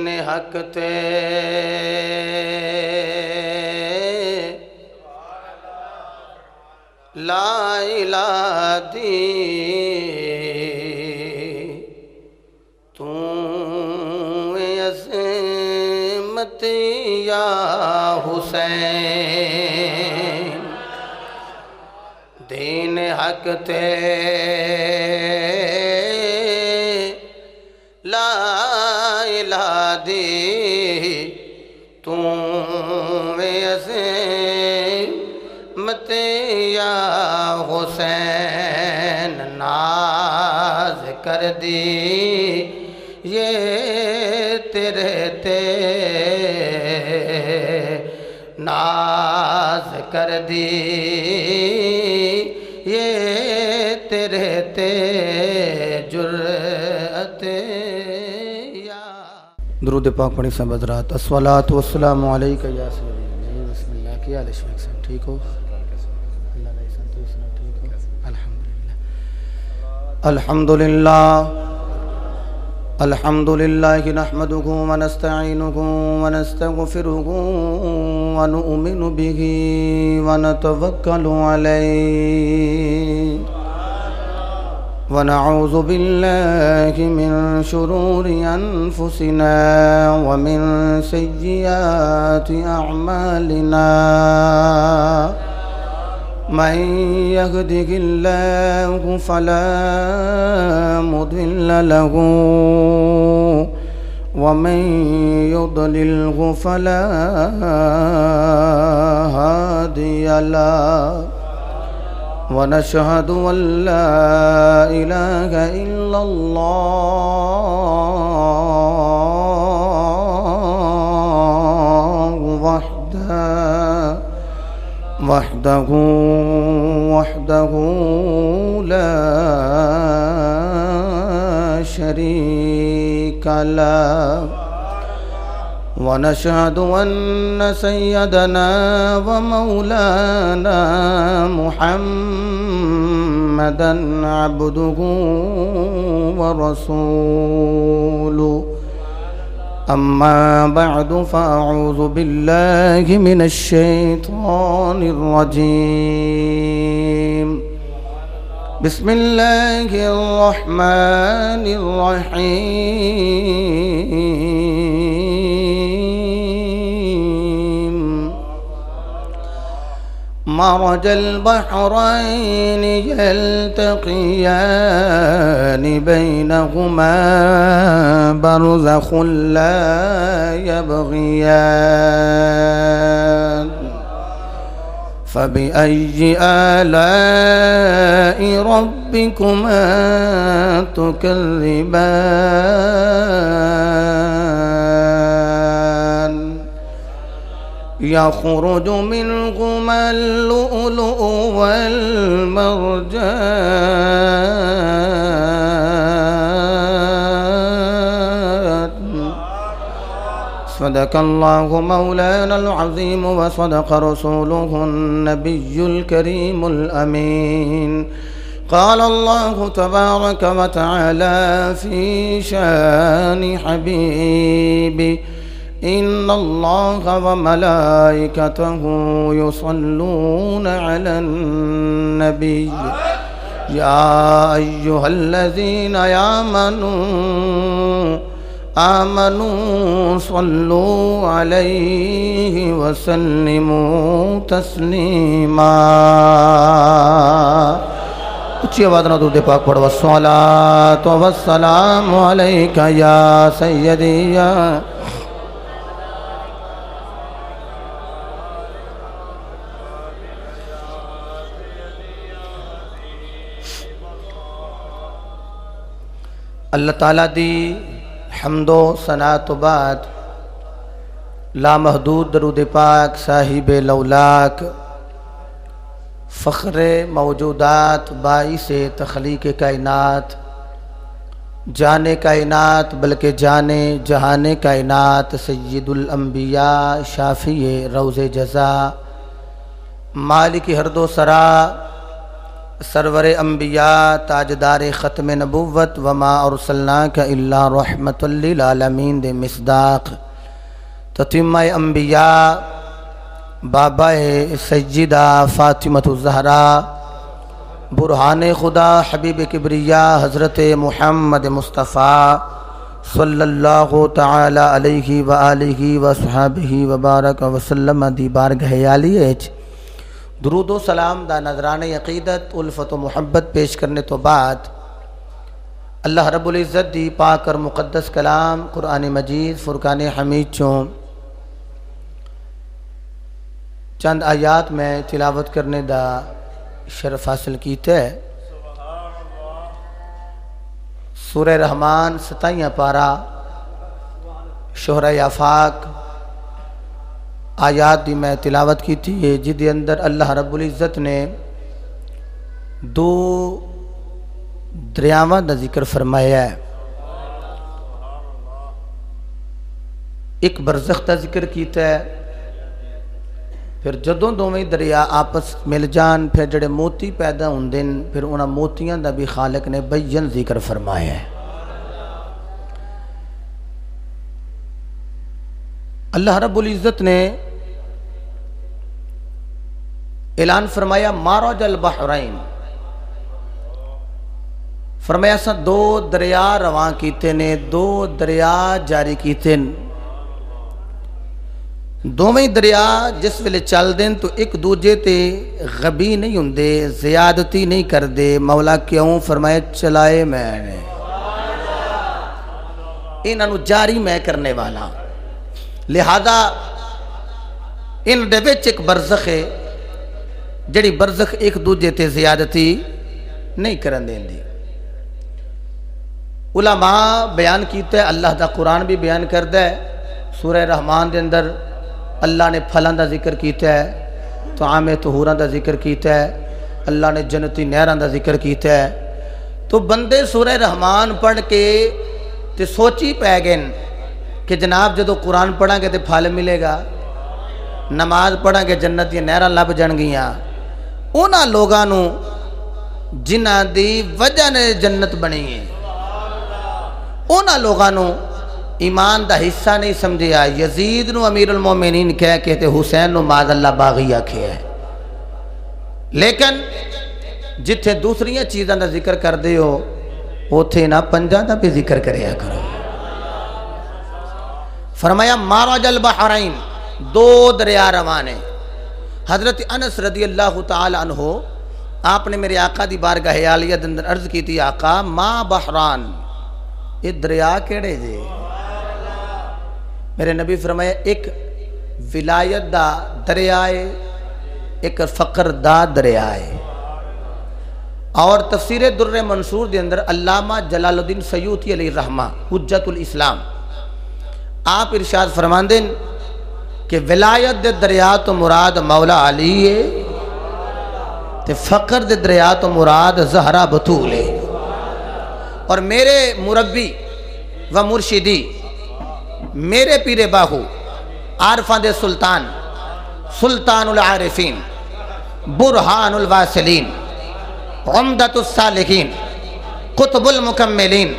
دین حق تے لا الہ دی عظمت یا حسین دین حق تے لا الہ دی عظمت یا حسین ناز کر دی یہ تیرے تے ناز کر دی یہ تیرے تے جرأت یا درود پاک پڑھی سب حضرات الصلاۃ والسلام علیکہ یا سیدی بسم اللہ کیا حال ہے شیخ صاحب ٹھیک ہو الحمدللہ الحمدللہ نحمده ونستعینه ونستغفره ونؤمن به ونتوکل علیہ ونعوذ باللہ من شرور انفسنا ومن سیئات اعمالنا من يهده الله فلا مضل له ومن يضلله فلا هادي له ونشهد أن لا إله إلا الله وحده لا شريك له ونشهد أن سيدنا ومولانا محمدا عبده ورسوله أما بعد فأعوذ بالله من الشيطان الرجيم بسم الله الرحمن الرحيم مرج البحرين يلتقيان بينهما برزخ لا يبغيان فبأي آلاء ربكما تكذبان يخرج منهما اللؤلؤ والمرجان صدق الله مولانا العظيم وصدق رسوله النبي الكريم الأمين قال الله تبارك وتعالى في شان حبيبي إن الله وملائكته يصلون على النبي يا أيها الذين آمنوا صلوا عليه وسلموا تسليما اچھی آواز نہ درود پاک پڑھو الصلاۃ والسلام علیکہ یا سیدی یا اللہ تعالیٰ دی حمد و ثنا تو بعد لامحدود درود پاک صاحب لولاک فخر موجودات باعث تخلیق کائنات جان کائنات بلکہ جان جہان کائنات سید الانبیاء شافی روز جزا مالک ہرد و سرا سرور انبیاء تاجدار ختم نبوت وما ارسلناک الا رحمت للعالمین دے مصداق تتمہ انبیاء بابا سیدہ فاطمۃ الزہراء برہان خدا حبیب کبریا حضرت محمد مصطفیٰ صلی اللہ تعالی علیہ وآلہ وصحبہ وبارک وسلم دی بارگاہ عالیہ درود و سلام دا نذران عقیدت الفت و محبت پیش کرنے تو بعد اللہ رب العزت دی پاک اور مقدس کلام قرآن مجید فرقان حمید چوں چند آیات میں تلاوت کرنے دا شرف حاصل کیتے ہے۔ سورہ رحمان 27 پارہ شہرۂ آفاق آیات دی میں تلاوت کی تھی جد اندر اللہ رب العزت نے دو دریاواں دا ذکر فرمایا ہے، ایک برزخ دا ذکر کیتا ہے، پھر جدوں دوویں دریا آپس مل جان پھر جڑے موتی پیدا ہوندے پھر انہاں موتیاں دا بھی خالق نے بیان ذکر فرمایا ہے۔ اللہ رب العزت نے اعلان فرمایا مارج البحرین، فرمایا سا دو دریا رواں کیتے نے، دو دریا جاری کیتے نے، دوویں دریا جس ویلے چل دین تو ایک دوجے تے غبی نہیں ہوندے، زیادتی نہیں کر دے۔ مولا کیوں؟ فرمایا چلائے میں نے، انہاں جاری میں کرنے والا، لہذا ان دے وچ ایک برزخ ہے جڑی برزخ ایک دوجے تے زیادتی نہیں کرن دیندی۔ علماء بیان کیتا ہے، اللہ دا قرآن بھی بیان کردا ہے، سورہ رحمان دے اندر اللہ نے پھلاں دا ذکر کیتا ہے، طعام طہوراں دا ذکر کیتا ہے، اللہ نے جنتی نہراں دا ذکر کیتا ہے۔ تو بندے سورہ رحمان پڑھ کے تے سوچی پے گئے کہ جناب جدو قرآن پڑھاں گے تے پھل ملے گا، نماز پڑھاں گے جنت دی نہراں لب جان گیاں۔ انہاں لوگاں نو جنہاں دی وجہ نے جنت بنی ہے، انہاں لوگاں نو ایمان دا حصہ نہیں سمجھیا۔ یزید نو امیر المومنین کہتے حسین نو معاذ اللہ باغی آکھے ہے، لیکن جتھے دوسریاں چیزاں دا ذکر کر دے ہو اوتھے نہ پنجاں دا بھی ذکر کریا کرو۔ فرمایا مارج البحرین، دو دریا روانے۔ حضرت انس رضی اللہ تعالی عنہ آپ نے میرے آقا دی بارگاہ عالیہ دے اندر عرض کی تھی، آقا ما بحران، یہ دریا کیڑے جے؟ میرے نبی فرمایا ایک ولایت دا دریا ہے، ایک فقر دا دریا ہے۔ اور تفسیر در منصور دے اندر علامہ جلال الدین سیوطی علیہ الرحمہ حجت الاسلام آپ ارشاد فرماندے کہ ولایت دے دریا تو مراد مولا علی ہے تے فقر دے دریا تو مراد زہرا بطول ہے۔ اور میرے مربی و مرشدی میرے پیر باہو عارفاں دے سلطان، سلطان العارفین، برہان الواصلین، عمدۃ السالکین، قطب المکملین،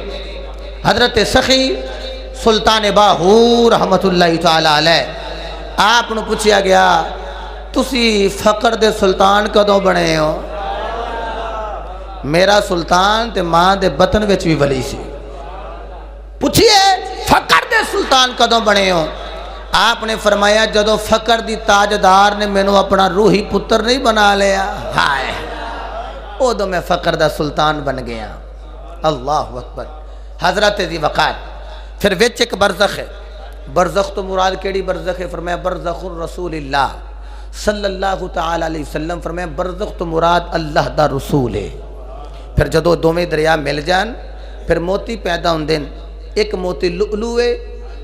حضرت سخی سلطان باہو رحمت اللہ تعالی علیہ، آپ نو پوچھیا گیا تسی فقر دے سلطان کدوں بنے ہو؟ میرا سلطان تے ماں دے بطن وچ بھی ولی سی۔ پوچھئے فقر دے سلطان کدوں بنے ہو؟ آپ نے فرمایا جدو فقر دی تاجدار نے مینوں اپنا روحی پتر نہیں بنا لیا، ہائے ادو میں فقر دا سلطان بن گیا۔ اللہ اکبر۔ حضرت ذی وقار پھر وچ ایک برزخ ہے، برزخ تو مراد کیڑی برزخ ہے؟ فرمایا برزخ الرسول اللہ صلی اللہ تعالی علیہ وسلم، فرمایا برزخ تو مراد اللہ دا رسول ہے۔ پھر جدو دوویں دریا مل جان پھر موتی پیدا ہوندے، ایک موتی لؤلؤ ہے،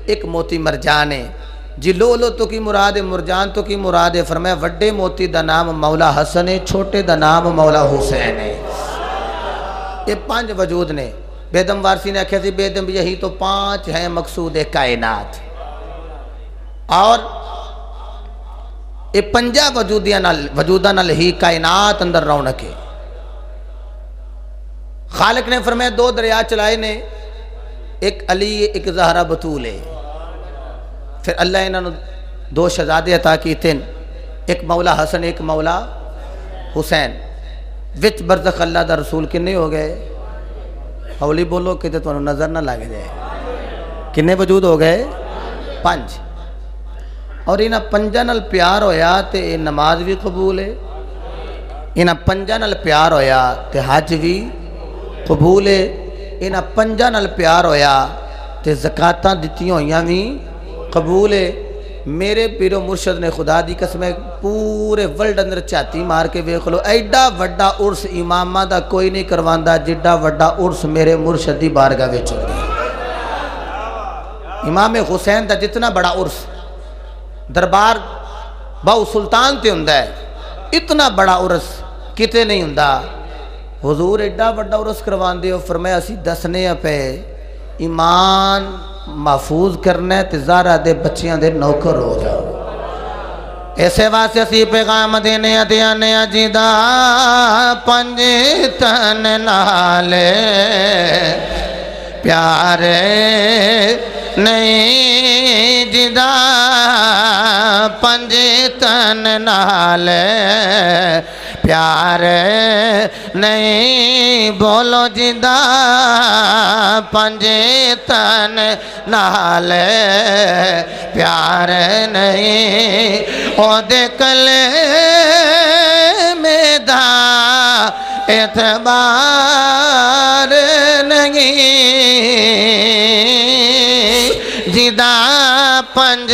ایک موتی مرجان ہے۔ جی لؤلؤ تو کی مراد ہے، مرجان تو کی مراد ہے؟ فرمایا وڈے موتی دا نام مولا حسن ہے، چھوٹے دا نام مولا حسین ہے۔ یہ 5 وجود نے۔ بیدم وارسی نے آکھیا سی بیدم یہی تو 5 ہیں مقصود کائنات، اور یہ 5 وجوداں نال ہی کائنات اندر رونق ہے۔ خالق نے فرمایا دو دریا چلائے نے، ایک علی ایک زہرا بطول ہے. پھر اللہ انہوں نے دو شہزادے عطا کیتے، ایک مولا حسن ایک مولا حسین. وچ برزخ اللہ دا رسول کنے ہو گئے؟ ہولی بولو کہ تو نظر نہ لگ جائے. کنے وجود ہو گئے؟ 5. اور انہاں 5 نال پیار ہویا تے نماز بھی قبول ہے، انہاں 5 نال پیار ہویا تے حج بھی قبول ہے، انہاں 5 نال پیار ہویا تے زکاتاں دتیاں ہویاں بھی قبول ہے. میرے پیرو مرشد نے خدا دی قسم پورے ورلڈ اندر چاتی مار کے ویکھ لو، ایڈا وڈا عرس اماماں دا کوئی نہیں کرواندا جڈا وڈا عرس میرے مرشد دی بارگاہ وچ ہوندا. امام حسین دا جتنا بڑا عرس دربار باؤ سلطان تے ہوندا ہے، اتنا بڑا عرس کتے نہیں ہوندا. حضور ایڈا وڈا عرس کرواندے ہو، فرمایا اسی دسنے پے ایمان محفوظ کرنا ہے تے زہرا دے بچیاں دے نوکر ہو جاؤ. ایسے واسطے اسی پیغام دینے دیانے جدا 5 تن نالے پیارے نہیں جدا 5 تن نالے پیار نہیں بولو جدا 5 تن نال پیار نہیں او دے کلے میدا اعتبار نہیں جدا 5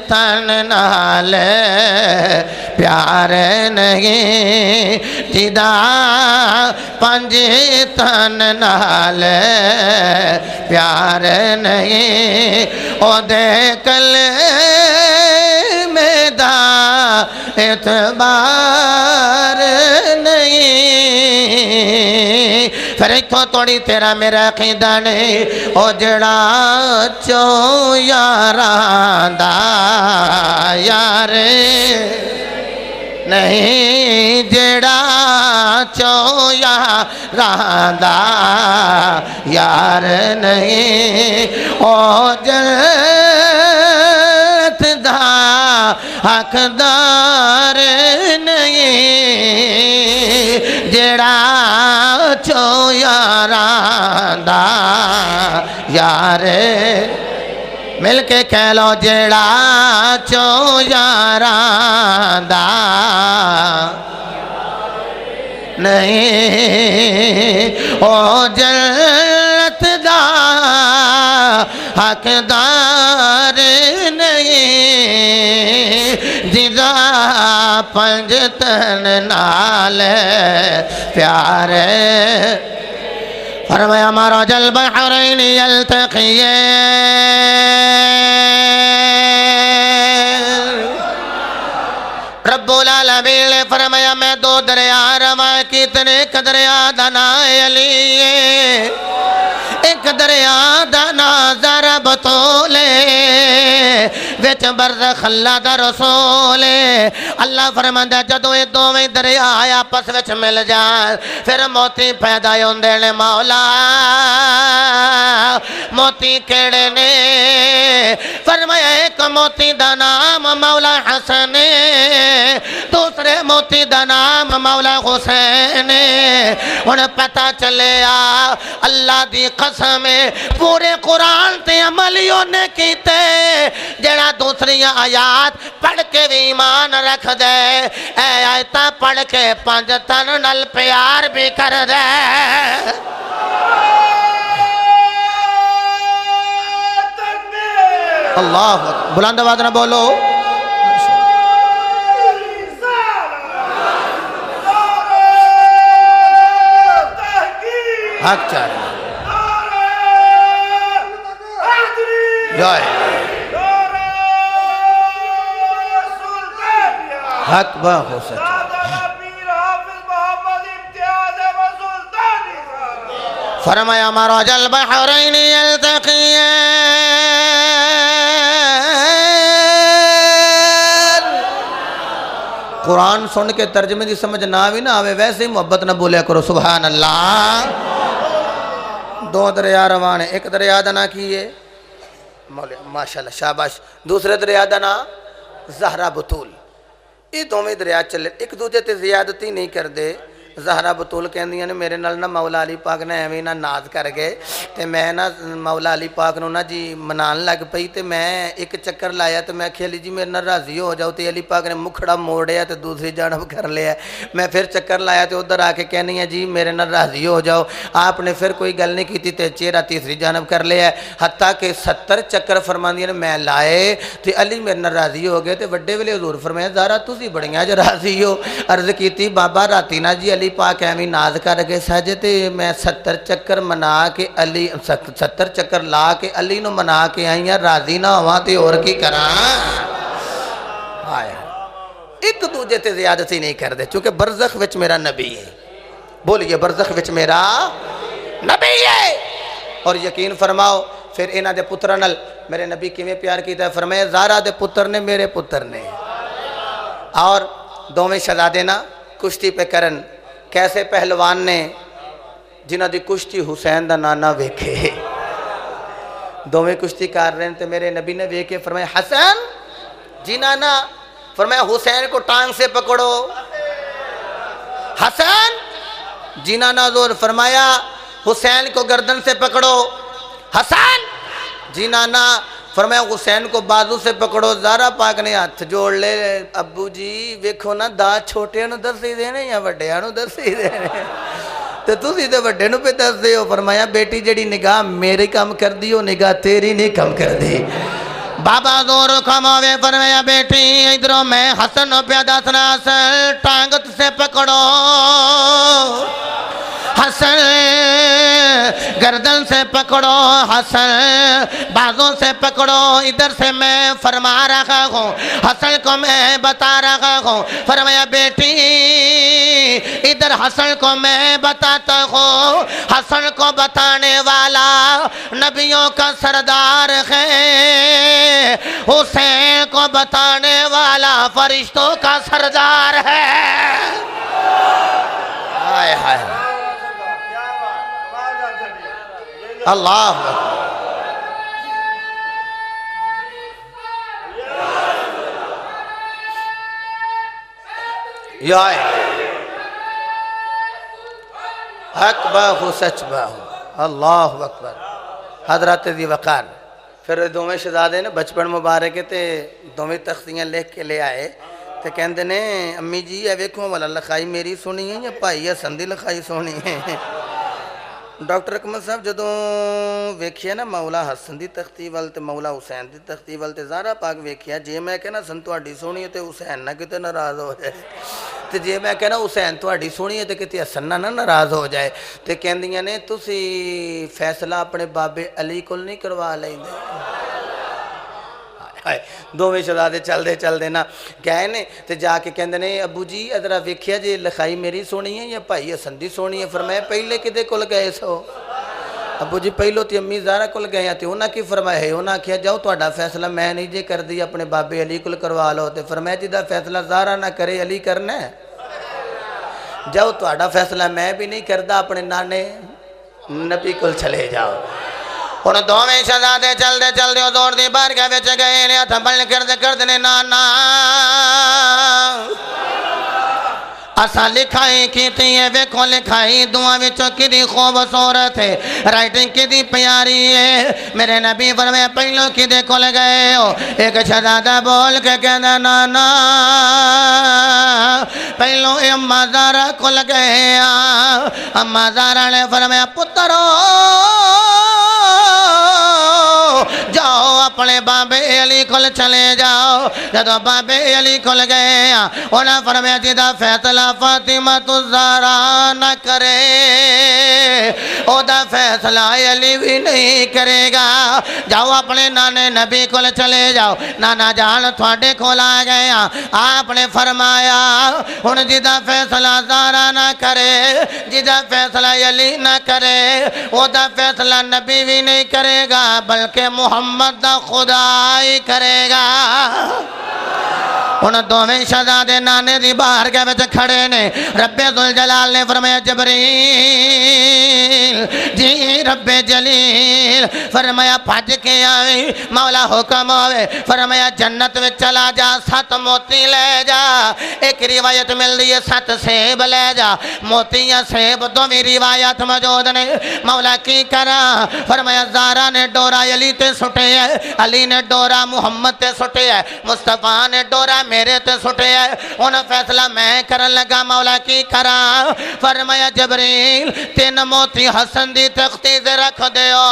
تن نال پیار نہیں جدا 5 تن نال پیار نہیں او دے کلے میدا اعتبار نہیں. پھر اتھوں توڑی تیرا میرا عقیدہ نہیں او جڑا چو یاراں دا یار نہیں جڑا چو یاراں دا یار نہیں او جنت دا حقدار نہیں جڑا چو یاراں دا یار مل کے کہہ لو جڑا چو یاراں دا نہیں او جنت دا حقدار نہیں جدا 5 تن نال پیار فرمایا مرج البحرین یلتقیان. رب العالمین نے فرمایا میں 2 دریا رواں کیتنے، ایک دریا دا نام علی ہے، ایک دریا دا نام زہرا بطول ہے، وچ برزخ اللہ دا رسول ہے. اللہ فرماندا جدوں یہ دوویں دریا آپس وچ مل جان پھر موتی پیدا ہوندے نے. مولا موتی کیڑے نے؟ فرمایا ایک موتی دا نام مولا حسن ہے، دوسرے موتی دا نام مولا حسین ہے. ہن پتہ چلیا اللہ دی قسم پورے قرآن تے عملیوں نے کیتے جڑا دوسری آیات پڑھ کے بھی ایمان رکھ دے، اے آیتاں پڑھ کے 5 تن نال پیار بھی کر دے. اللہ بلند آواز نہ بولو. حق چاہے جائے حق با ہو سکتا. فرمایا مرج البحرین یلتقیان. قرآن سن کے ترجمے دی سمجھ نہ بھی نہ آوے ویسے ہی محبت نہ بولیا کرو سبحان اللہ. دو دریا روان ہے، ایک دریا دا نا کی ہے ماشاءاللہ شاباش، دوسرے دریا دا نا زہرا بطول. یہ دونوں دریا چلے ایک دوجے تے زیادتی نہیں کر دے. زہرا بطول کہندیاں نے میرے نال نا مولا علی پاک نے ایویں نا ناز کر گئے تے میں نا مولا علی پاک نو نا جی منان لگ پئی تے میں ایک چکر لایا تے میں کہیا علی جی میرے نال راضی ہو جاؤ تے علی پاک نے مکھڑا موڑیا تے دوسری جانب کر لیا. میں پھر چکر لایا تے ادھر آ کے کہنی ہے جی میرے نال راضی ہو جاؤ. آپ نے پھر کوئی گل نہیں کیتی تے چہرہ تیسری جانب کر لیا. حتیٰ کہ 70 چکر فرماندیاں نے میں لائے تے علی میرے نال راضی ہو گئے تے وڈے ویلے حضور فرمایا زہرا تسی بڑیاں جو راضی ہو. عرض کیتی بابا راتی نا جی علی پاک ایویں ناز کر کے سجے تے میں 70 چکر منا کے علی 70 چکر لا کے علی نو منا کے آئی ہاں، راضی نہ ہواں تے اور کی کراں. آیا ایک دوجے تے زیادتی نہیں کر دے چونکہ برزخ وچ میرا نبی ہے. بولیے برزخ وچ میرا نبی ہے. اور یقین فرماؤ پھر انہاں دے پتراں نال میرے نبی کیویں پیار کیتا ہے. فرمایا زہرا دے پتر نے میرے پتر نے. اور دوویں شہزادے نا کشتی پہ کرن کیسے پہلوان نے جنہ دی کشتی حسین دا نانا ویکھے. دوویں کشتی کر رہے ہیں تے میرے نبی نے ویکھے فرمایا حسن جی نانا. فرمایا حسین کو ٹانگ سے پکڑو. حسن جی نانا زور. فرمایا حسین کو گردن سے پکڑو. حسن جی نانا. فرمایا حسین کو بازو سے پکڑو. زہرا پاک نے ہاتھ جوڑ لے. ابو جی ویکھو نا دا چھوٹے نو دسی دینے یا وڈیا نو دسی دینے تے تسی تے وڈے نو پہ دس دے ہو. فرمایا بیٹی جڑی نگاہ میری کم کر دی ہو نگاہ تیری نہیں کم کر دی. بابا زور کھماوے. فرمایا بیٹی ادھروں میں حسن نو پہ دسنا اصل ٹانگت سے پکڑو. حسن گردن سے پکڑو. حسن بازوں سے پکڑو. ادھر سے میں فرما رہا ہوں حسن کو میں بتا رہا ہوں. فرمایا بیٹی ادھر حسن کو میں بتاتا ہوں. حسن کو بتانے والا نبیوں کا سردار ہے. حسین کو بتانے والا فرشتوں کا سردار ہے. ہائے ہائے اللہ یا حق باہو سچ باہو. اللہ اکبر. حضرت ذی وقار پھر دوویں شہزادے نے بچپن مبارک تے دوویں تختیاں لکھ کے لے آئے تے کہندے نے امی جی اے ویکھو والا لکھائی میری سونی ہے یا بھائی حسن دی لکھائی سونی ہے. ڈاکٹر اکمل صاحب جدوں ویکھیا نا مولا حسن دی تختی وال تے مولا حسین دی تختی وال تے زہرا پاک ویکھیا جے میں کہنا حسن تہاڈی سونی ہے تے حسین نہ کتے ناراض ہو جائے تے جے میں کہنا حسین تہاڈی سونی ہے تے کتے حسن نہ ناراض ہو جائے. تے کہندیاں نے تسی فیصلہ اپنے بابے علی کول نہیں کروا لیندے. دوویں شہزادے چل دے نا گئے نے تے جا کے کہندے نے ابو جی ادھر ویکھیا جی لکھائی میری سونی ہے یا بھائی حسن دی سونی ہے. فرمایا پہلے کدے کول گئے سو. ابو جی پہلو تے امی زہرا کول گئے ہیں تے انہاں کی فرمایا ہے. انہاں کہیا جاؤ تہاڈا فیصلہ میں نہیں جے کر دی اپنے بابے علی کول کروا لو. تے فرمایا جدا فیصلہ زہرا نہ کرے علی کرنا ہے. جاؤ تہاڈا فیصلہ میں بھی نہیں کردا اپنے نانے نبی کول چلے جاؤ. ہن دوویں شہزادے چل دے حضور دی بارگاہ وچ گئے نے ہتھ بل کردے نے نانا اسا لکھائی کیتی ہے. ویکھو لکھائی دعا وچوں کدی خوبصورت ہے رائٹنگ کدی پیاری ہے. میرے نبی فرمایا پہلو کدے کول گئے ہو. ایک شہزادہ بول کے کہندا نانا پہلو اما زہرا کول گئے. اما زہرا نے فرمایا پترو جاؤ اپنے بابے علی کول چلے جاؤ. جدو بابے علی کول گئے انہاں فرمایا جدا فیصلہ فاطمہ الزہرا نہ کرے او دا فیصلہ علی بھی نہیں کرے گا. جاؤ اپنے نانے نبی کول چلے جاؤ. نانا جان تھوڑے کول آ گئے. آپ نے فرمایا ہن جدا فیصلہ زہرا نہ کرے جدا فیصلہ علی نہ کرے او دا فیصلہ نبی بھی نہیں کرے گا بلکہ محمد دا خدا ہی کرے گا. ان دوویں شہزادے نانے دی بارگاہ وچ کھڑے نے رب ذوالجلال نے فرمایا جبریل جی رب جلیل فرمایا بھج کے آوے مولا حکم ہوئے فرمایا جنت وچ چلا جا 7 موتی لے جا ایک روایت مل رہی ہے 7 سیب لے جا موتی یا سیب دوویں روایت موجود نے مولا کی کرا فرمایا زارا نے ڈورا علی تے سٹے ہے علی نے ڈورا محمد تے سٹے ہے مصطفیٰ نے ڈورا میرے تے سٹے ہے انہاں فیصلہ میں کرن لگا مولا کی کرا فرمایا جبریل 3 موتی حسن دی تختی سے رکھ دیو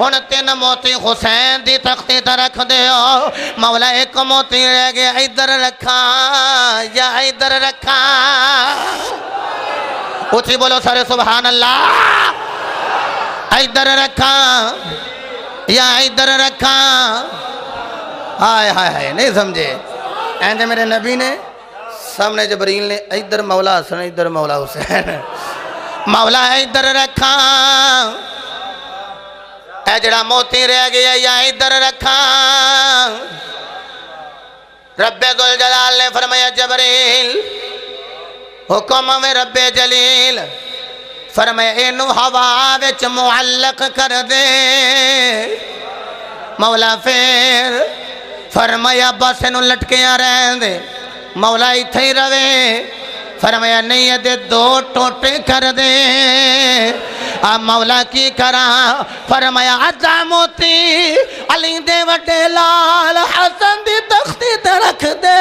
ان 3 موتی حسین دی تختی تے رکھ دیو مولا ایک موتی رہ گیا ادھر رکھا یا ادھر رکھا اچھی بولو سارے سبحان اللہ ادھر رکھا یا ادھر رکھا ہائے ہائے ہائے نہیں سمجھے اینجے میرے نبی نے سامنے جبریل نے ادھر مولا حسن ادھر مولا حسین مولا ادھر رکھا اے جڑا موتی رہ گیا یا ادھر رکھا رب ذوالجلال نے فرمایا جبریل حکم میں رب جلیل فرمایا اینو ہوا وچ معلق کر دے مولا پھر فرمایا بس انہوں لٹکیاں رہن دے مولا اتھے ہی روے فرمایا نہیں ہے دے 2 ٹوٹے کر دے مولا کی کرا فرمایا عزا موتی علی دے وڈے لال حسن دی تختی تے رکھ دے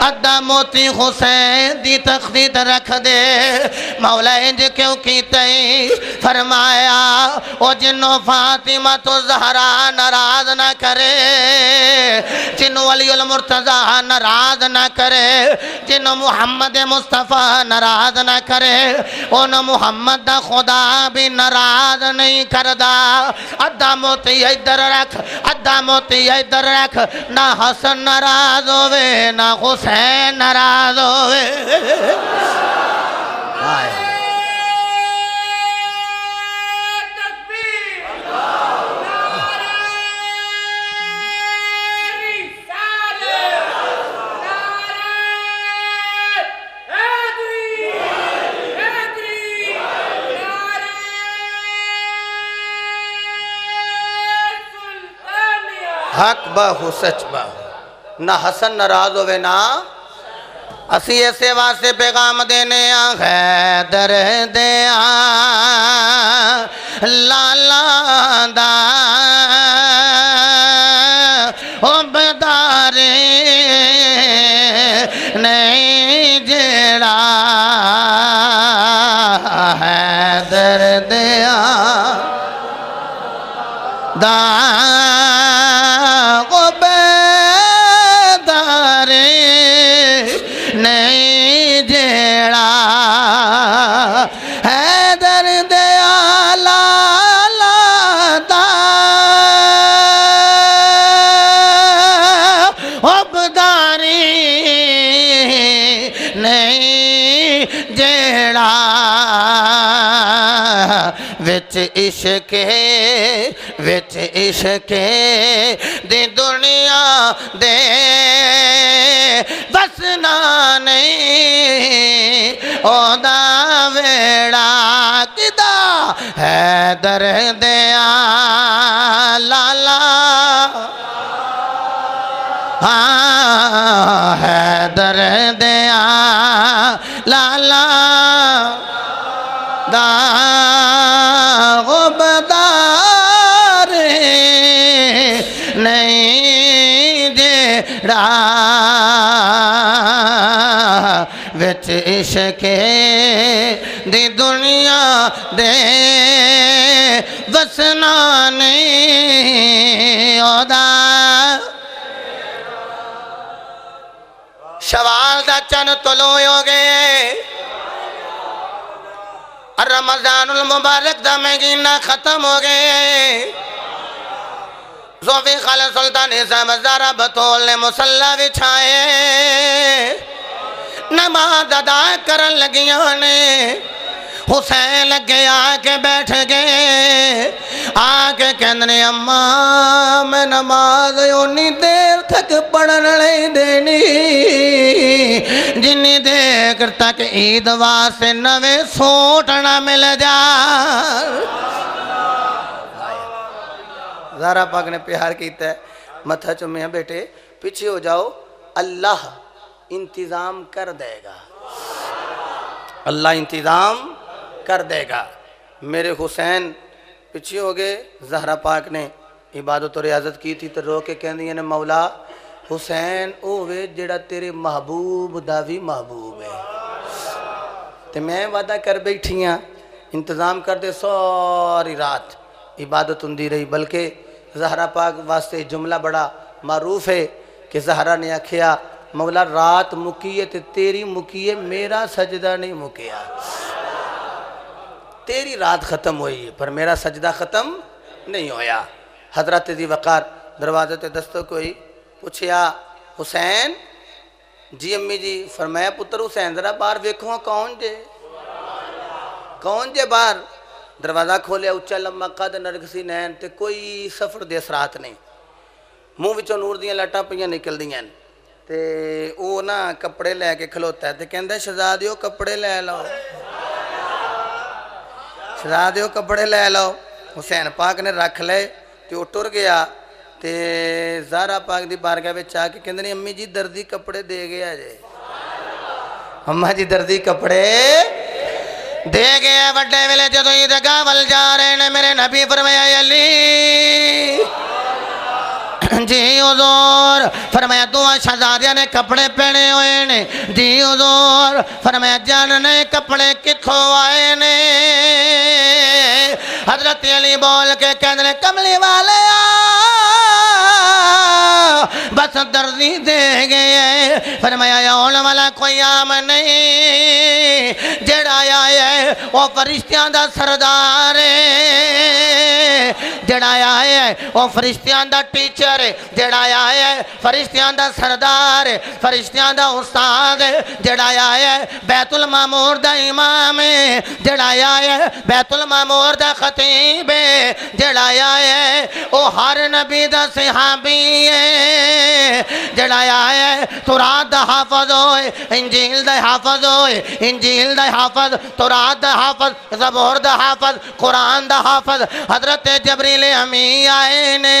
عزا موتی حسین دی تختی تے رکھ دے مولا انج کیوں کیتے فرمایا او جنو فاطمہ تو زہرا ناراض نہ کرے جنو علی المرتضی ناراض نہ کرے جنو محمد مصطفیٰ ناراض نہ کرے ان محمد دا خدا بھی ناراض نہیں کردا ادھا موتی ادھر رکھ ادھا موتی ادھر رکھ نہ حسن ناراض ہوئے نہ حسین ناراض ہوئے حق باہو سچ باہو نہ حسن ناراض ہوئے نہ اسی ایسے واسے پیغام دینے حیدر دیا لالا دا عبدارے نہیں جڑا حیدر دیا دا نہیں جیڑا حیدر دیا لالا دا عبداری نہیں جیڑا وچ عشق دی دنیا دے بسنا نہیں او دا ویڑا کدا حیدر دیا لالا حیدر دیا لالا دا غبدار نہیں جڑا وچ عشق دی دنیا دے وسنا نہیں اودا شوال دا چن طلوع ہو گئے رمضان المبارک دا مہینہ ختم ہو گئے ذوفی خالد سلطان صاحب زارا بطول نے مصلی بچھائے نماز ادا کرن لگیاں نے حسین لگے آ کے بیٹھ گئے آ کے کہندے اما میں نماز اونی دیر تک پڑھن نہیں دینی جنی دیر تک عید واسطے نوے سوٹ نہ مل جا زہرا پاک نے پیار کیتا ہے متھا چومیا بیٹے پیچھے ہو جاؤ اللہ انتظام کر دے گا اللہ انتظام کر دے گا میرے حسین پیچھے ہو گئے زہرا پاک نے عبادت و ریاضت کی تھی تو رو کے کہہ دیا نے مولا حسین اوے جڑا تیرے محبوب دا بھی محبوب ہے تو میں وعدہ کر بیٹھی ہاں انتظام کر دے ساری رات عبادت ہوندی رہی بلکہ زہرا پاک واسطے جملہ بڑا معروف ہے کہ زہرا نے آکھیا مولا رات مکیے تے تیری مکیے میرا سجدہ نہیں مکیا تیری رات ختم ہوئی ہے پر میرا سجدہ ختم نہیں ہویا حضرت ذی وقار دروازے تے دستک ہوئی پوچھیا حسین جی امی جی فرمایا پتر حسین ذرا باہر ویکھو کون جے باہر دروازہ کھولیا اچھا لمبا قد نرگسی نین تے کوئی سفر دے اثرات نہیں منہ وچوں نور دیاں لٹاں پیاں نکل دیاں تے او نا کپڑے لے کے کھلوتا ہے تے کہندا شہزادیو کپڑے لے لو شہزادیو کپڑے لے لو حسین پاک نے رکھ لے تے او ٹر گیا تے زہرا پاک دی بارگاہ وچ آ کے کہندے نے امی جی دردی کپڑے دے گیا جے اماں جی دردی کپڑے دے گئے وڈے ویلے جدوں عیدگاہ ول جا رہے نے میرے نبی فرمایا علی جی حضور فرمایا دعا شہزادیاں نے کپڑے پہنے ہوئے نے جی حضور فرمایا جان نے کپڑے کتھوں آئے نے حضرت علی بول کے کہندے نے کملی والے بس دردی دے گئے فرمایا اون والا کوئی عام نہیں جڑا آیا ہے وہ فرشتیاں دا سردار ہے جڑا آیا ہے وہ فرشتیاں دا ٹیچر ہے جڑا آیا ہے فرشتیاں دا سردار ہے فرشتیاں دا استاد ہے جڑا آیا ہے بیت المعمور دا امام ہے جڑا آیا ہے بیت المعمور دا خطیب ہے جڑا آیا ہے وہ ہر نبی دا صحابی ہے جڑا آیا ہے تورات دا حافظ ہوئے انجیل دا حافظ ہوئے انجیل دا حافظ تورات دا حافظ زبور دا حافظ قرآن دا حافظ حضرت جبریل امی آئے نے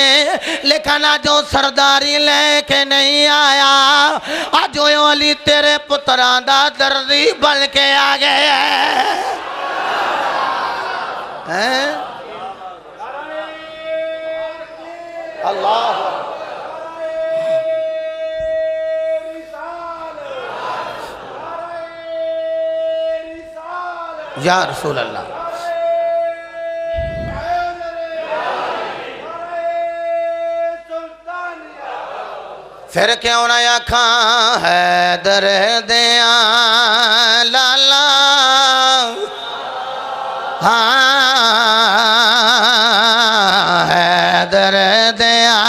لیکن جو سرداری لے کے نہیں آیا آج وہ علی تیرے پتران دا دردی بن کے آ گئے ہیں اللہ یا رسول اللہ پھر کیوں نہ آکھاں حیدر دیاں لالا حیدر دیاں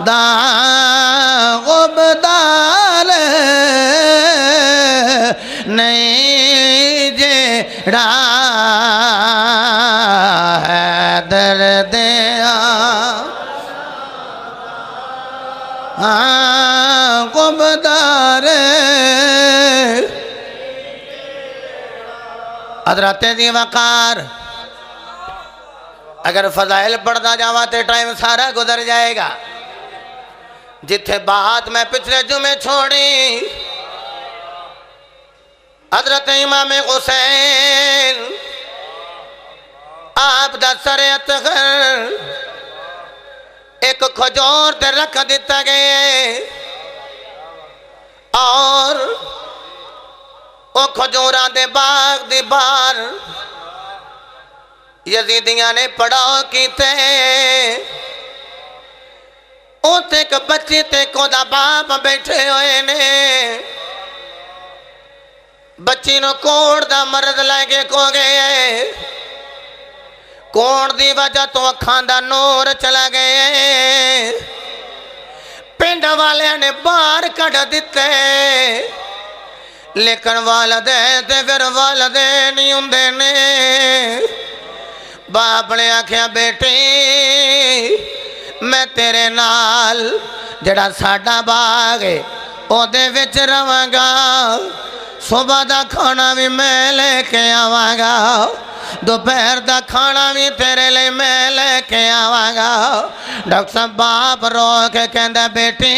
دا غبدار نہیں جڑا حیدر دیاں غبدار حضرت ذی وقار اگر فضائل پڑھتا جاوا تے ٹائم سارا گزر جائے گا جتھے بات میں پچھلے جمعے چھوڑی حضرت امام حسین آپ دا سر اطہر ایک کھجور تے رکھ دیتا گئے اور او کھجوراں دے باغ دی بار یزیدیاں نے پڑاؤ کیتے او تے ایک بچی تے کو دا باپ بیٹھے ہوئے نے بچی نو کوڑ دا مرض لگے کو گئے کوڑ دی وجہ تو اکھان دا نور چلا گئے پنڈ والے نے باہر کڑ دیتے لیکن والدین تے پھر والدین نہیں ہوندے نے باپ نے آکھیا بیٹی میں تیرے نال جڑا ساڈا باغ ہے او دے وچ رواں گا صبح دا کھانا بھی میں لے کے آواں گا دوپہر دا کھانا بھی تیرے لئے میں لے کے آواں گا ڈاکٹر صاحب باپ رو کے کہندا بیٹی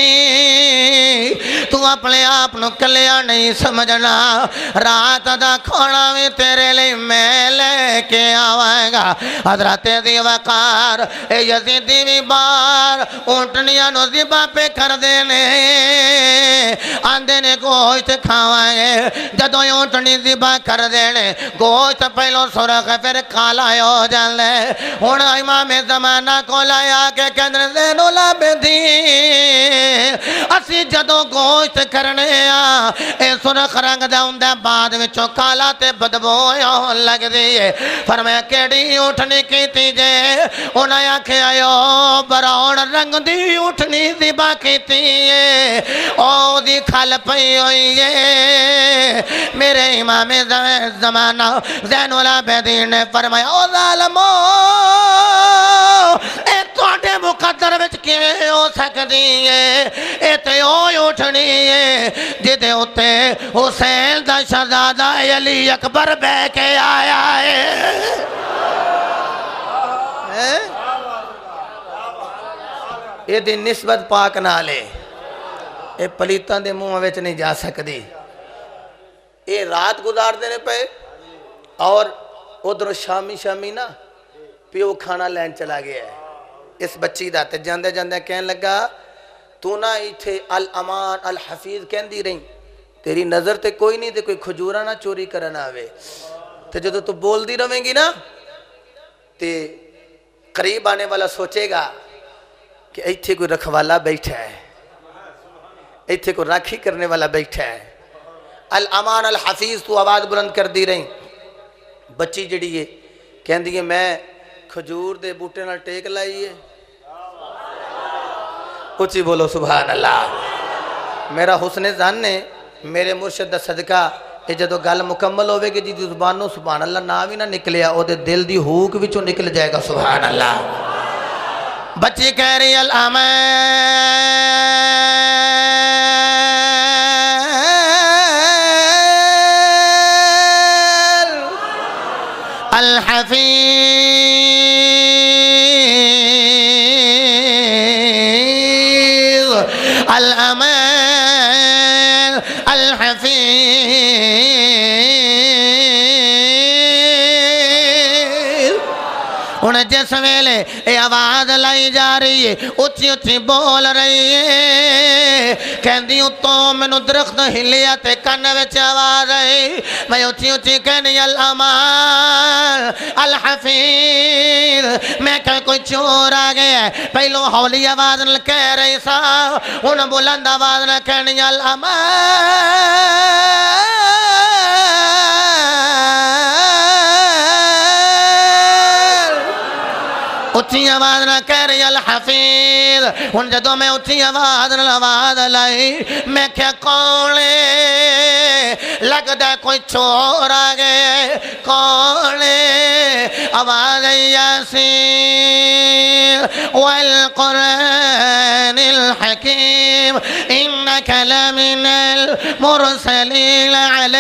تو اپنے آپ نو کلیا نہیں سمجھنا رات دا کھانا بھی تیرے لئے میں لے کے آواں گا حضرت دی وقار اے یزیدی بھی بار اونٹنیاں نو ذبح پہ کر دینے آندے نے گوشت کھاواں گے جدوں اونٹنی ذبح کر دینے گوشت پہلو سرخ پھر کالا ہو جاندے ہن امام زمانہ کو لایا کہ کہندے زین العابدین اسی جدوں گوشت کرنے اے سرخ رنگ دا ہوندا بعد وچوں کالا تے بدبو ہون لگدی ہے فرمایا کیڑی اونٹنی کیتی جے انہاں آکھیا او براؤن رنگ دی اونٹنی ذبح کیتی ہے او دی کھل پئی ہوئی ہے میرے امام زمانہ زین العابدین نے فرمایا او ظالمو اے تواڈے مقدر وچ کیویں ہو سکدی ہے اے تے او اٹھنی ہے جدے اوتے حسین دا شہزادہ علی اکبر بہ کے آیا ہے اے دی نسبت پاک نالے اے پلیتاں دے منہ وچ نہیں جا سکدی اے رات گزار دینے پہ اور ادھر شامی نا پیو کھانا لین چلا گیا ہے اس بچی دا تے جاندے جاندے کہن لگا تو نا ایتھے الامان الحفیظ کہن دی رہی تیری نظر تے کوئی نہیں تے کوئی کھجورہ نہ چوری کرنا آوے تے جدو تو بول دی رہیں گی نا تے قریب آنے والا سوچے گا کہ ایتھے کوئی رکھوالا بیٹھا ہے ایتھے کوئی راکھی کرنے والا بیٹھا ہے الامان الحفیظ تو آواز بلند کر دی رہی بچی جڑی ہے کہن دیئے میں کھجور دے بوٹے نہ ٹیک لائی ہے اچھی بولو سبحان اللہ میرا حسن ظن نے میرے مرشد دا صدقہ یہ جدو گل مکمل ہوئے گی جی زبانوں سبحان اللہ نہ بھی نہ نکلیا او دے دل دی ہوک وچوں نکل جائے گا سبحان اللہ بچی کہہ رہی الحفیظ الامان الحفیظ انہیں جس ویلے یہ آواز لائی جا رہی ہے اچھی اچھی بول رہی ہے کہندی اتوں میں نو درخت ہلیا تے کن وچ آواز آئی میں اچھی اچھی کہنی الامان الحفیظ میں کہ کوئی چور آ گیا ہے پہلو ہولی آواز نہ کہہ رہی سا انہیں بلند آواز نہ کہنی الامان اچھی آواز نہ کہہ رہی الحفیظ ان جدوں میں اچھی آواز نہ آواز لائی میں کیا کونے لگتا کوئی چور آ گئے کونے آواز یاسین والقرآن الحکیم انک لمن المرسلین علی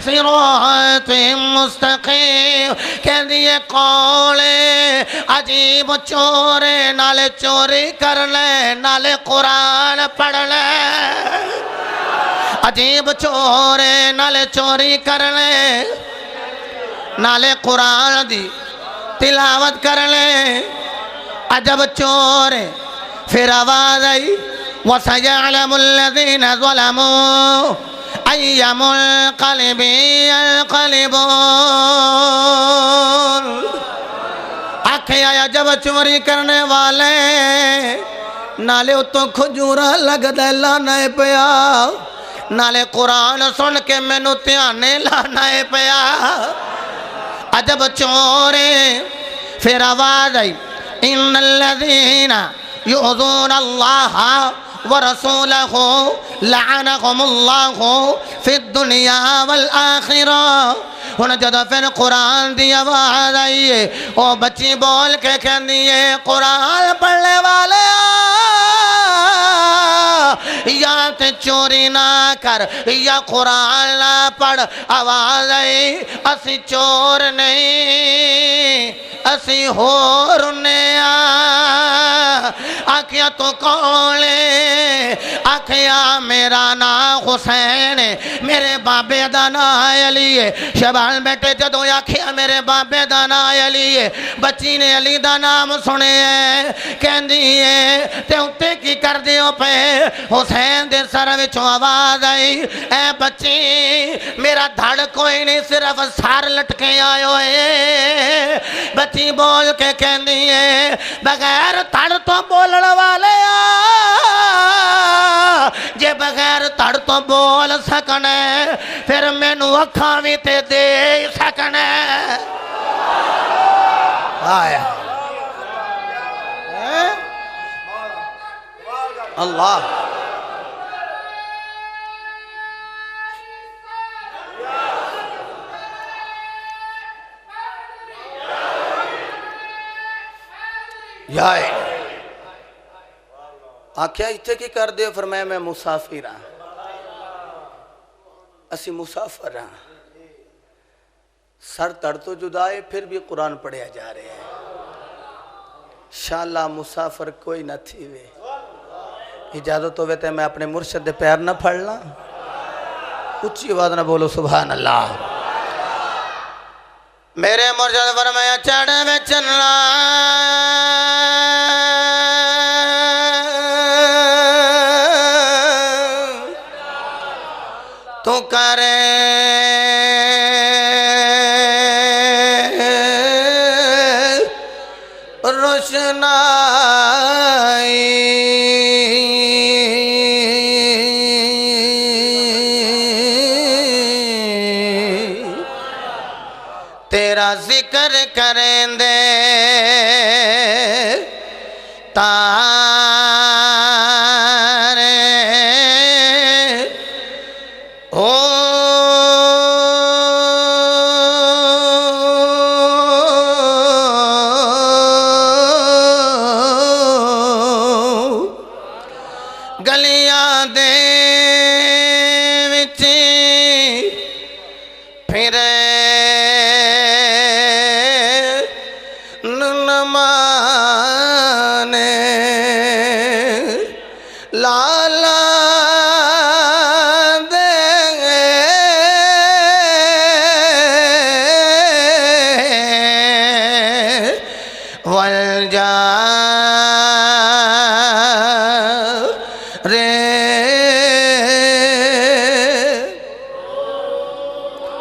صراط مستقیم کہہ دیئے کونے عجیب چورے نالے چوری کرنے نالے قرآن پڑھنے عجیب چورے نالے چوری کرنے نالے قرآن دی تلاوت کرنے عجب چورے پھر آواز آئی وَسَيَعْلَمُ الَّذِينَ ظَلَمُوا أَيَّ مُنْقَلِبٍ يَنْقَلِبُونَ آنکھیں آیا جب چوری کرنے والے نالے اتوں کھجورہ لگ دے لانے پیا نالے قرآن سن کے میں نو تیانے لانے پیا عجب چورے پھر آواز آئی ان الذین یؤذون اللہ ورسولہ لعنہم اللہ فی الدنیا والآخرہ۔ ہن جدو پھر قرآن دی آواز آئی ہے او بچی بول کے کہندی ہے قرآن پڑھنے والے یا تے چوری نہ کر یا قرآن نہ پڑھ۔ آواز آئی اسی چور نہیں اسی ہور نے آکھیا تو کون ہے؟ آکھیا میرا نام حسین ہے میرے بابے دا نام علی ہے۔ شہباز بیٹے جدو آکھیا میرے بابے دا نام علی ہے بچی نے علی دا نام سنے ہے کہندی ہے تے اُتے کی کر دیو پہ؟ حسین دے سر وچوں آواز آئی اے بچی میرا دھڑ کوئی نہیں صرف سر لٹکے آئے ہوئے۔ بچی بول کے کہندی ہے بغیر دھڑ تو بولن والے جے بغیر دھڑ تو بول سکنے پھر مینوں اکھاں وی تے دے سکنے۔ آیا اللہ یا آکھیا اتھے کی کر دے؟ فرمایا میں مسافر ہاں اسی مسافر ہاں۔ سر تڑ تو جدائے پھر بھی قرآن پڑھیا جا رہے ہیں۔ انشاءاللہ مسافر کوئی نہ تھی وے اجازت ہوئے تے میں اپنے مرشد دے پیر نہ پھڑنا اچھی آواز نہ بولو سبحان اللہ۔ میرے مرشد فرمایا چڑھ میں چلنا تو کرے روشنائی تیرا ذکر کریں دے تارے او گلیاں دے وچ پھرے نمانے لالا دے والجا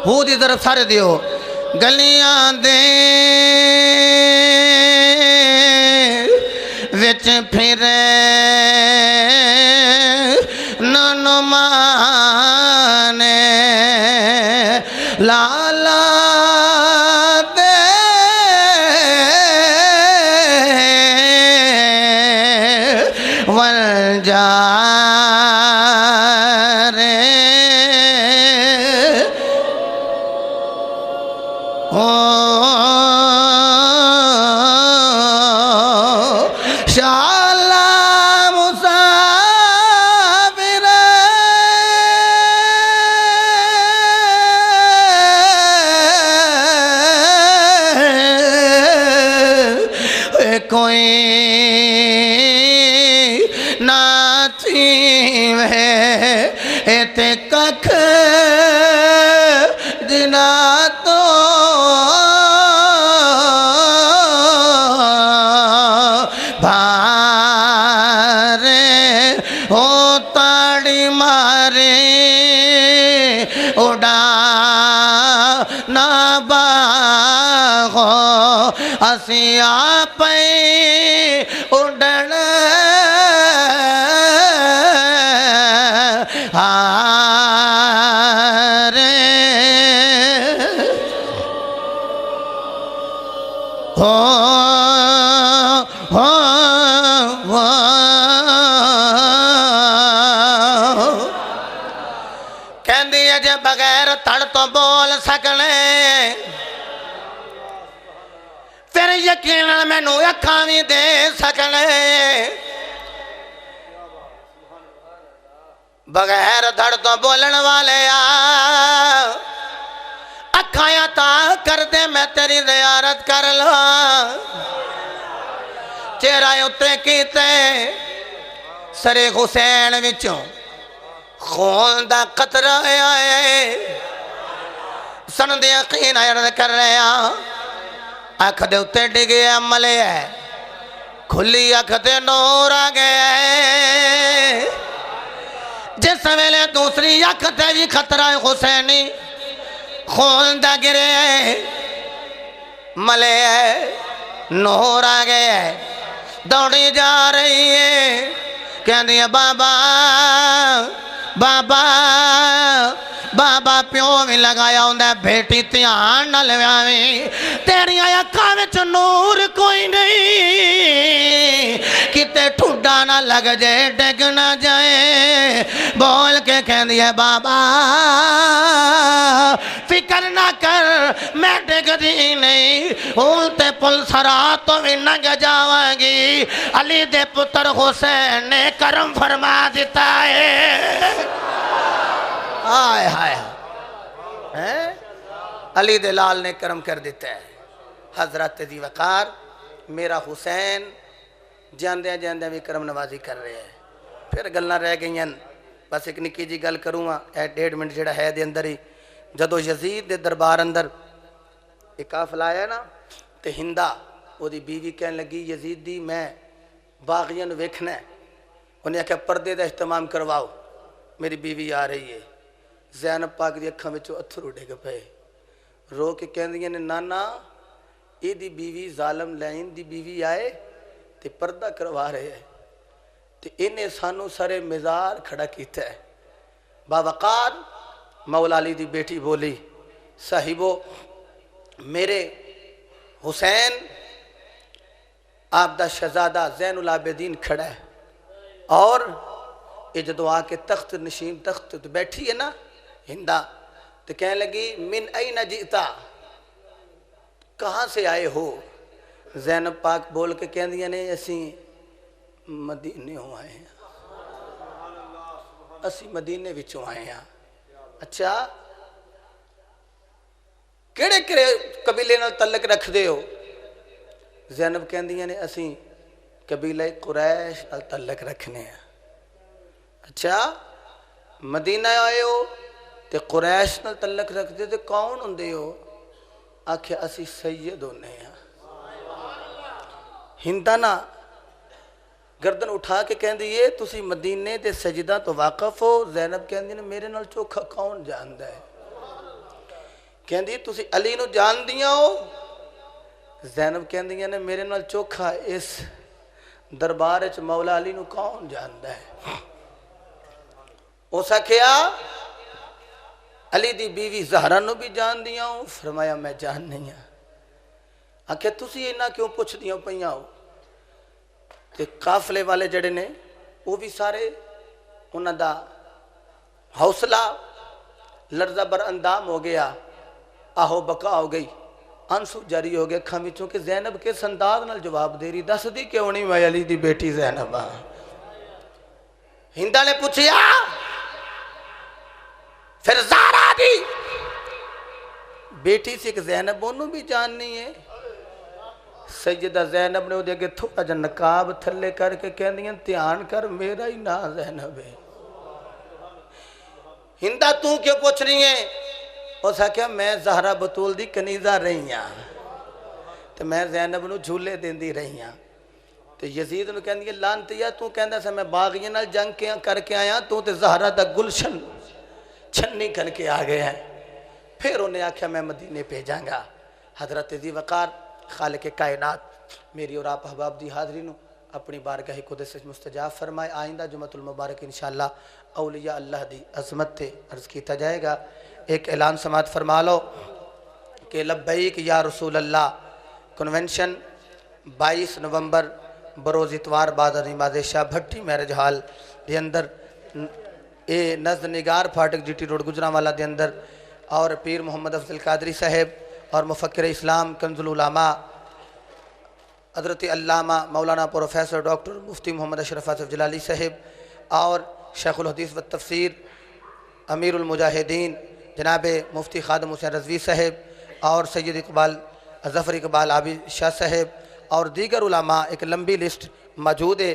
ہو دی طرف سارے دیو گلیاں دے وچ پھرے ننمانے لالا دے والجا کوئی ناچی میں ایتے ککھ جنا تو بھارے ہو تاڑی مارے اڑا نہ باغو اسی آپ اڑن ہارے ہو سکن مینو اکھاں بھی دے سکن بغیر دھڑ تو بولن والے اکھاں عطا کر دے میں تیری زیارت کر لوں چہرہ اتے کیتے سر حسین وچوں خون دا قطرہ آئے سند یقین عرض کر رہے ہیں اکھ دے اتے ڈگے عملے ہے کھلی اکھ دے نور آگے جس ویلے دوسری اکھ دے بھی خطرہ حسینی خون دا گرے ملے ہے نور آگے ہے دوڑی جا رہی ہے کہہ دیا بابا بابا بابا پیو بھی لگایا ہوندہ بیٹی تیان نہ لویاویں تیری آیا کامچ نور کوئی نہیں کتے ٹھوڑا نہ لگ جائے ڈگ نہ جائے بول کے کہہ دیا بابا فکر نہ کر میں ڈگ دی نہیں اولتے پل سرا تو بھی نگ جاوانگی علی دے پتر حسین نے کرم فرما دیتا ہے آئے ہائے علی دلال نے کرم کر دیتا ہے حضرت دی وقار میرا حسین جاندے جاندے بھی کرم نوازی کر رہے ہیں پھر گلنا رہ گئی ہیں بس ایک نکی جی گل کروں گا 1.5 منٹ جڑا ہے دے اندر ہی جدو یزید دے دربار اندر ایک قافلہ آیا نا تے ہندہ وہ دی بیوی کہنے لگی یزید دی میں باغیاں ویکھنا ہے انہیں کہا پردے دا اہتمام کرواؤ میری بیوی آ رہی ہے زینب پاک دی اکھاں وچوں اتھرو ڈگ پئے رو کے کہندیاں نے نانا اے دی بیوی ظالم لعین دی بیوی آئے تے پردہ کروا رہے ہیں تے انہیں سانو سارے مزار کھڑا کیتا ہے باوقار مولا علی دی بیٹی بولی صاحبو میرے حسین آپ دا شہزادہ زین العابدین کھڑا ہے اور یہ جدو آ کے تخت نشین تخت تو بیٹھی ہے نا ہندہ تو کہنے لگی من این جئتا کہاں سے آئے ہو زینب پاک بول کے کہہ دیا نے اسی مدینے ہو آئے ہیں اسی مدینے وچوں آئے ہیں اچھا کیڑے کیڑے قبیلے نال تعلق رکھ دے ہو زینب کہہ دیا نے اسی قبیلہ قریش نال تعلق رکھنے ہیں اچھا مدینہ آئے ہو تے قریش نال تعلق رکھ دے تے کون ہوندے ہو آکھے اسی سید ہونے ہیں ہندہ نا گردن اٹھا کے کہن دیئے تسی مدینے دے سجدہ تو واقف ہو زینب کہن دیئے میرے نال چوکھا کون جاندہ ہے کہن دیئے تسی علی نو جان دیا ہو زینب کہن دیئے میرے نال چوکھا اس دربار اچ مولا علی نو کون جاندہ ہے او سکھیا علی دی بیوی زہرہ نو بھی جان دیا ہوں فرمایا میں جان نہیں ہوں آکھے تسی اینا کیوں پوچھ دیا پہیاں ہو تے قافلے والے جڑے نے وہ بھی سارے انہاں دا حوصلہ لرزہ بر اندام ہو گیا آہو بقا ہو گئی انسو جاری ہو گیا کھامی چونکہ زینب کے سنداد نال جواب دے رہی دس دی کہ انہی میں علی دی بیٹی زینب ہندہ نے پوچھیا پھر زہرا دی بیٹی سے ایک زینب انہوں بھی جاننی ہے سیدہ زینب نے وہ دیکھے تھوڑا جا نقاب تھلے کر کے کہہ دیا تیان کر میرا ہی نا زینب ہے ہندہ تو کیوں پوچھ رہی ہیں اس نے کہا میں زہرہ بطول دی کنیزہ رہی ہاں تو میں زینب نو جھولے دین دی رہی ہاں تو یزید نو کہہ دیا لانتیا تو کہندہ سے میں باغیاں نال جنگ کر کے آیا تو تے زہرہ دا گلشن چھنی کر کے آگئے ہیں پھر انہیں آکھا میں مدینے پہ جائیں گا حضرت ذی وقار خالق کائنات میری اور آپ احباب دی حاضرینوں اپنی بارگاہ قدس مستجاب فرمائے آئندہ جمعۃ المبارک انشاءاللہ اولیاء اللہ دی عظمت تے عرض کیتا جائے گا ایک اعلان سماعت فرما لو کہ لبیک یا رسول اللہ کنونشن 22 نومبر بروز اتوار بعد نماز شاہ بھٹی میرج ہال دے اندر اے نزد نگار پھاٹک جی ٹی روڈ گجرانوالا دے اندر اور پیر محمد افضل قادری صاحب اور مفکر اسلام کنز العلماء حضرت علامہ مولانا پروفیسر ڈاکٹر مفتی محمد اشرف آصف جلالی صاحب اور شیخ الحدیث و تفسیر امیر المجاہدین جناب مفتی خادم حسین رضوی صاحب اور سید اقبال ظفر اقبال عابد شاہ صاحب اور دیگر علماء، ایک لمبی لسٹ موجود ہے،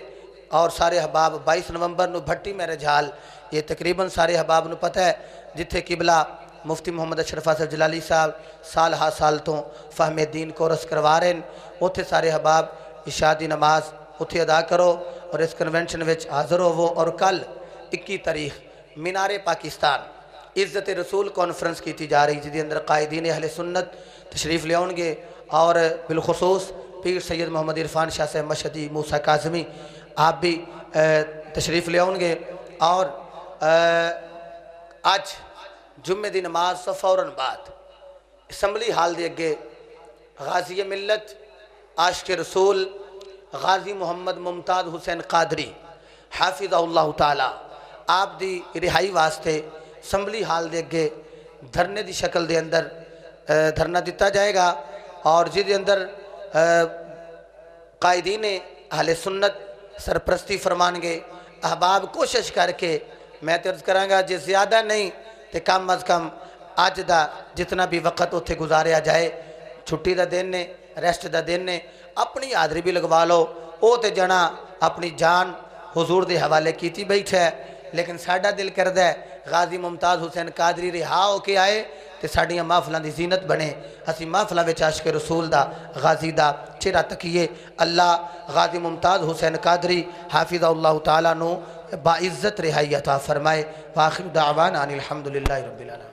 اور سارے احباب 22 نومبر نو بھٹی میرے جھال، یہ تقریباً سارے احباب نو پتہ ہے جتھے قبلہ مفتی محمد اشرف آصف جلالی صاحب سال ہا سال تو فہم دین کورس کروا رہے ہیں، اتھے سارے احباب عشاء دی نماز اتھے ادا کرو اور اس کنونشن وچ حاضر ہوو۔ اور کل 21 تاریخ مینار پاکستان عزت رسول کانفرنس کی جا رہی جدی اندر قائدین اہل سنت تشریف لے آؤ گے، اور بالخصوص پیر سید محمد عرفان شاہ صاحب مشہدی موسیٰ کاظمی آپ بھی تشریف لے آؤ گے۔ اور آج جمعہ دی نماز تو فوراً بعد اسمبلی ہال دے اگے غازی ملت عاشق رسول غازی محمد ممتاز حسین قادری حافظ اللہ تعالی آپ دی رہائی واسطے اسمبلی ہال دے اگے دھرنے دی شکل دے اندر دھرنا دیتا جائے گا، اور جس دے اندر قائدین اہل سنت سرپرستی فرمان گے۔ احباب کوشش کر کے میں عرض کراں گا جے زیادہ نہیں تے کم از کم اج دا جتنا بھی وقت اتھے گزاریا جائے، چھٹی دا دن نے، ریسٹ دا دن نے، اپنی حاضری بھی لگوا لو۔ او تے جنا اپنی جان حضور دے حوالے کیتی بیٹھا ہے، لیکن ساڈا دل کردہ ہے غازی ممتاز حسین قادری رہا ہو کے آئے تے ساڈیاں محفلاں دی زینت بنے، اسی محفلاں وچ عاشق رسول دا غازی دا چہرہ تکیے۔ اللہ غازی ممتاز حسین قادری حافظ اللہ تعالیٰ نو باعزت رہائی عطا فرمائے۔ وآخر دعوانا ان الحمدللہ رب العالمین۔